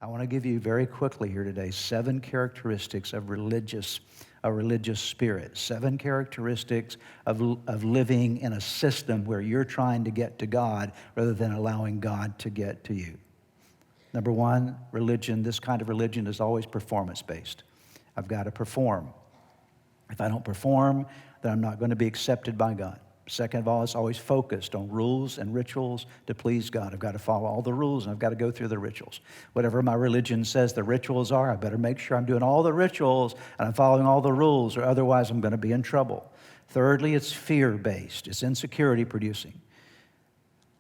I want to give you very quickly here today 7 characteristics of a religious spirit. 7 characteristics of living in a system where you're trying to get to God rather than allowing God to get to you. Number 1, religion. This kind of religion is always performance-based. I've got to perform. If I don't perform, then I'm not going to be accepted by God. Second of all, it's always focused on rules and rituals to please God. I've got to follow all the rules, and I've got to go through the rituals. Whatever my religion says the rituals are, I better make sure I'm doing all the rituals and I'm following all the rules, or otherwise I'm going to be in trouble. Thirdly, it's fear-based. It's insecurity-producing.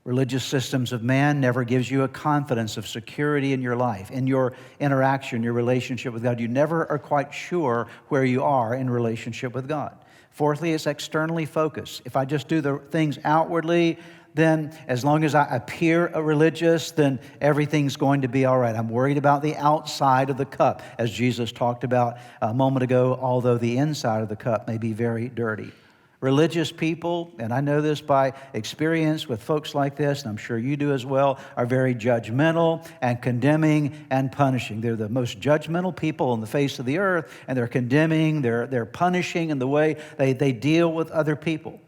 Religious systems of man never gives you a confidence of security in your life, in your interaction, your relationship with God. You never are quite sure where you are in relationship with God. Fourthly, it's externally focused. If I just do the things outwardly, then as long as I appear religious, then everything's going to be all right. I'm worried about the outside of the cup, as Jesus talked about a moment ago, although the inside of the cup may be very dirty. Religious people, and I know this by experience with folks like this, and I'm sure you do as well, are very judgmental and condemning and punishing. They're the most judgmental people on the face of the earth, and they're condemning, they're punishing in the way they deal with other people.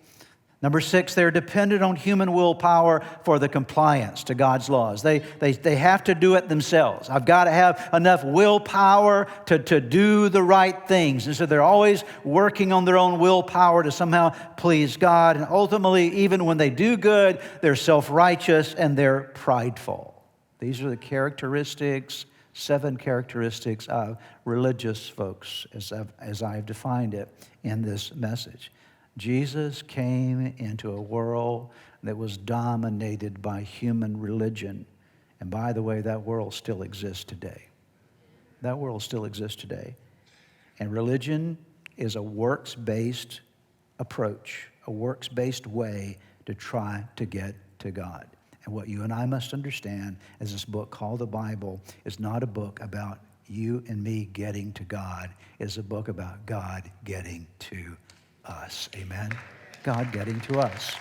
Number 6, they're dependent on human willpower for the compliance to God's laws. They have to do it themselves. I've got to have enough willpower to do the right things. And so they're always working on their own willpower to somehow please God. And ultimately, even when they do good, they're self-righteous and they're prideful. These are the characteristics, 7 characteristics of religious folks, as I've defined it in this message. Jesus came into a world that was dominated by human religion. And by the way, that world still exists today. That world still exists today. And religion is a works-based approach, a works-based way to try to get to God. And what you and I must understand is this book called the Bible is not a book about you and me getting to God. It's a book about God getting to us. Amen? God getting to us.